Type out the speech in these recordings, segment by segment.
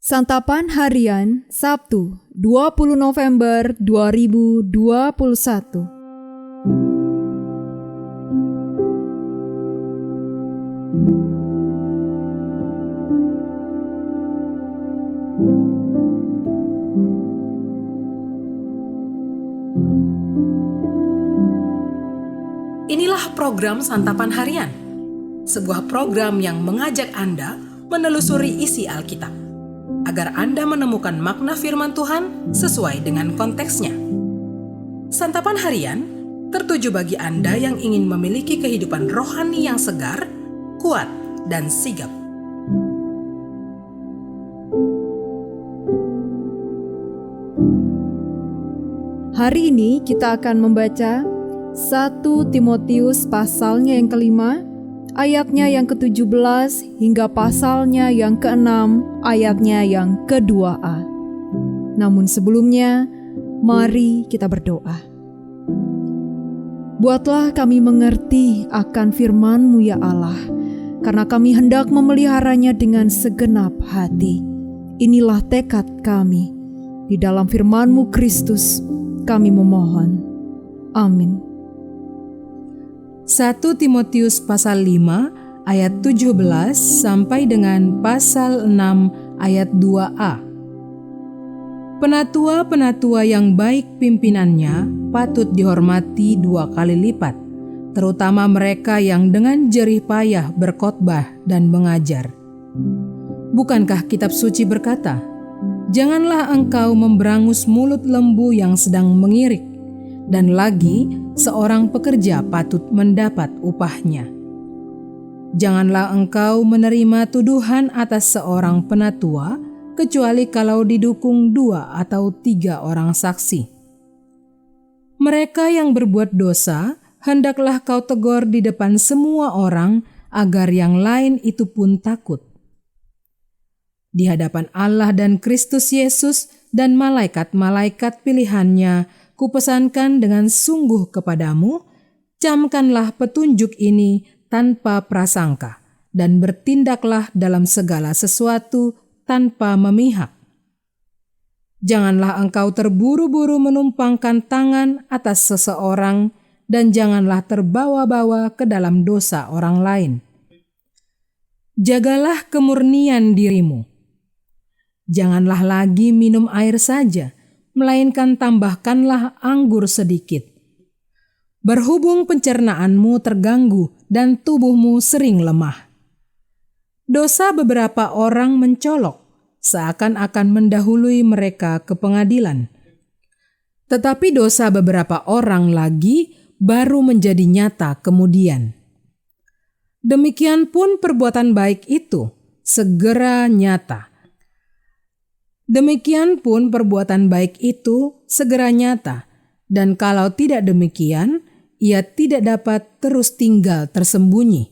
Santapan Harian Sabtu 20 November 2021. Inilah program Santapan Harian, sebuah program yang mengajak Anda menelusuri isi Alkitab, agar Anda menemukan makna firman Tuhan sesuai dengan konteksnya. Santapan Harian tertuju bagi Anda yang ingin memiliki kehidupan rohani yang segar, kuat, dan sigap. Hari ini kita akan membaca 1 Timotius pasalnya yang kelima, ayatnya yang ke-17 hingga pasalnya yang ke-6, ayatnya yang ke-2a. Namun sebelumnya, mari kita berdoa. Buatlah kami mengerti akan firman-Mu ya Allah, karena kami hendak memeliharanya dengan segenap hati. Inilah tekad kami. Di dalam firman-Mu Kristus, kami memohon. Amin. 1 Timotius pasal 5 ayat 17 sampai dengan pasal 6 ayat 2a. Penatua-penatua yang baik pimpinannya patut dihormati 2 kali lipat, terutama mereka yang dengan jerih payah berkhotbah dan mengajar. Bukankah kitab suci berkata, "Janganlah engkau memberangus mulut lembu yang sedang mengirik, dan lagi seorang pekerja patut mendapat upahnya." Janganlah engkau menerima tuduhan atas seorang penatua, kecuali kalau didukung 2 atau 3 orang saksi. Mereka yang berbuat dosa, hendaklah kau tegur di depan semua orang, agar yang lain itu pun takut. Di hadapan Allah dan Kristus Yesus dan malaikat-malaikat pilihannya, kupesankan dengan sungguh kepadamu, camkanlah petunjuk ini tanpa prasangka, dan bertindaklah dalam segala sesuatu tanpa memihak. Janganlah engkau terburu-buru menumpangkan tangan atas seseorang, dan janganlah terbawa-bawa ke dalam dosa orang lain. Jagalah kemurnian dirimu. Janganlah lagi minum air saja, melainkan tambahkanlah anggur sedikit. Berhubung pencernaanmu terganggu dan tubuhmu sering lemah. Dosa beberapa orang mencolok, seakan-akan mendahului mereka ke pengadilan. Tetapi dosa beberapa orang lagi baru menjadi nyata kemudian. Demikian pun perbuatan baik itu segera nyata. Demikian pun perbuatan baik itu segera nyata, dan kalau tidak demikian, ia tidak dapat terus tinggal tersembunyi.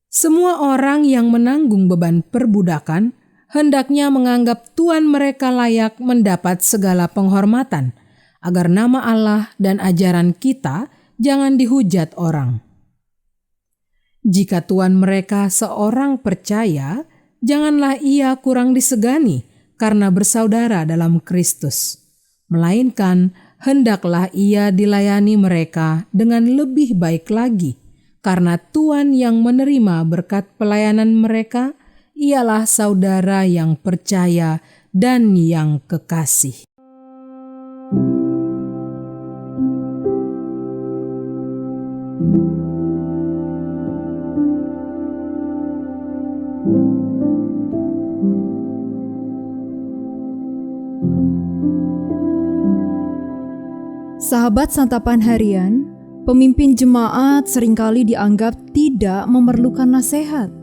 Semua orang yang menanggung beban perbudakan hendaknya menganggap tuan mereka layak mendapat segala penghormatan, agar nama Allah dan ajaran kita jangan dihujat orang. Jika tuan mereka seorang percaya, janganlah ia kurang disegani karena bersaudara dalam Kristus, melainkan hendaklah ia dilayani mereka dengan lebih baik lagi, karena Tuhan yang menerima berkat pelayanan mereka ialah saudara yang percaya dan yang kekasih. Sahabat Santapan Harian, pemimpin jemaat seringkali dianggap tidak memerlukan nasihat.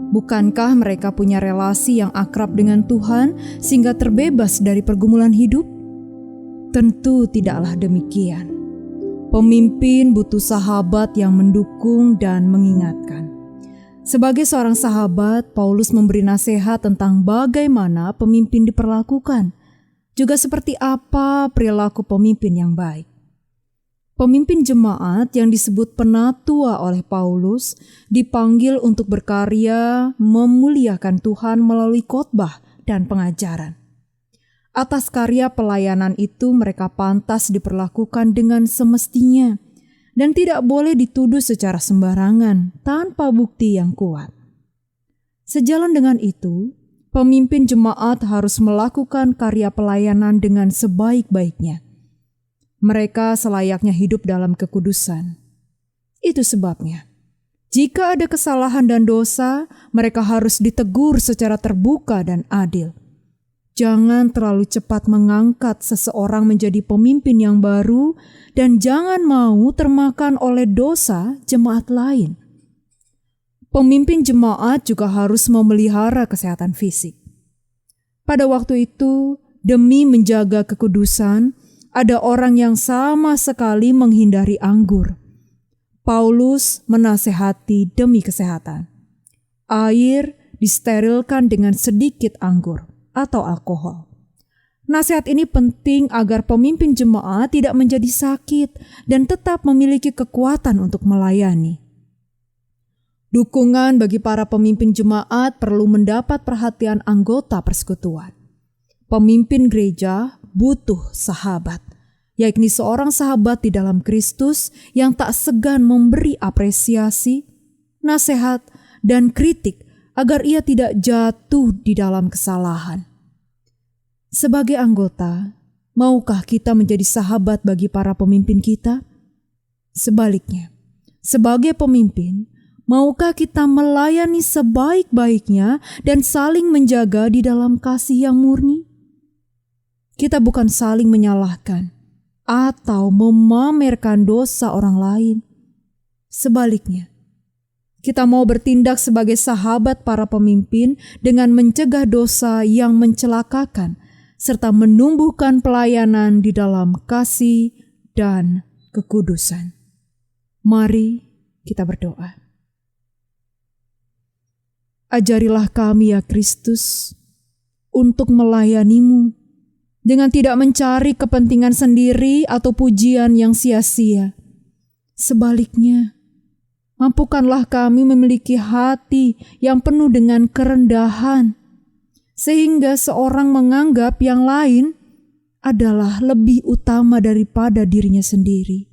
Bukankah mereka punya relasi yang akrab dengan Tuhan sehingga terbebas dari pergumulan hidup? Tentu tidaklah demikian. Pemimpin butuh sahabat yang mendukung dan mengingatkan. Sebagai seorang sahabat, Paulus memberi nasihat tentang bagaimana pemimpin diperlakukan, juga seperti apa perilaku pemimpin yang baik. Pemimpin jemaat yang disebut penatua oleh Paulus dipanggil untuk berkarya memuliakan Tuhan melalui khotbah dan pengajaran. Atas karya pelayanan itu mereka pantas diperlakukan dengan semestinya dan tidak boleh dituduh secara sembarangan tanpa bukti yang kuat. Sejalan dengan itu, pemimpin jemaat harus melakukan karya pelayanan dengan sebaik-baiknya. Mereka selayaknya hidup dalam kekudusan. Itu sebabnya, jika ada kesalahan dan dosa, mereka harus ditegur secara terbuka dan adil. Jangan terlalu cepat mengangkat seseorang menjadi pemimpin yang baru dan jangan mau termakan oleh dosa jemaat lain. Pemimpin jemaat juga harus memelihara kesehatan fisik. Pada waktu itu, demi menjaga kekudusan, ada orang yang sama sekali menghindari anggur. Paulus menasehati demi kesehatan. Air disterilkan dengan sedikit anggur atau alkohol. Nasihat ini penting agar pemimpin jemaat tidak menjadi sakit dan tetap memiliki kekuatan untuk melayani. Dukungan bagi para pemimpin jemaat perlu mendapat perhatian anggota persekutuan. Pemimpin gereja butuh sahabat, yakni seorang sahabat di dalam Kristus yang tak segan memberi apresiasi, nasihat, dan kritik agar ia tidak jatuh di dalam kesalahan. Sebagai anggota, maukah kita menjadi sahabat bagi para pemimpin kita? Sebaliknya, sebagai pemimpin, maukah kita melayani sebaik-baiknya dan saling menjaga di dalam kasih yang murni? Kita bukan saling menyalahkan atau memamerkan dosa orang lain. Sebaliknya, kita mau bertindak sebagai sahabat para pemimpin dengan mencegah dosa yang mencelakakan serta menumbuhkan pelayanan di dalam kasih dan kekudusan. Mari kita berdoa. Ajarilah kami ya Kristus untuk melayani-Mu dengan tidak mencari kepentingan sendiri atau pujian yang sia-sia. Sebaliknya, mampukanlah kami memiliki hati yang penuh dengan kerendahan, sehingga seorang menganggap yang lain adalah lebih utama daripada dirinya sendiri.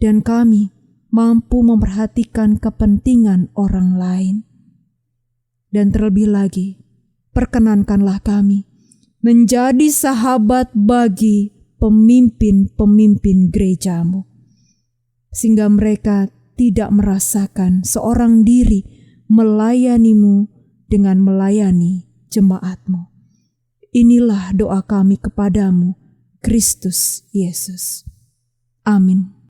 Dan kami mampu memperhatikan kepentingan orang lain. Dan terlebih lagi, perkenankanlah kami menjadi sahabat bagi pemimpin-pemimpin gereja-Mu, sehingga mereka tidak merasakan seorang diri melayani-Mu dengan melayani jemaat-Mu. Inilah doa kami kepadamu, Kristus Yesus. Amin.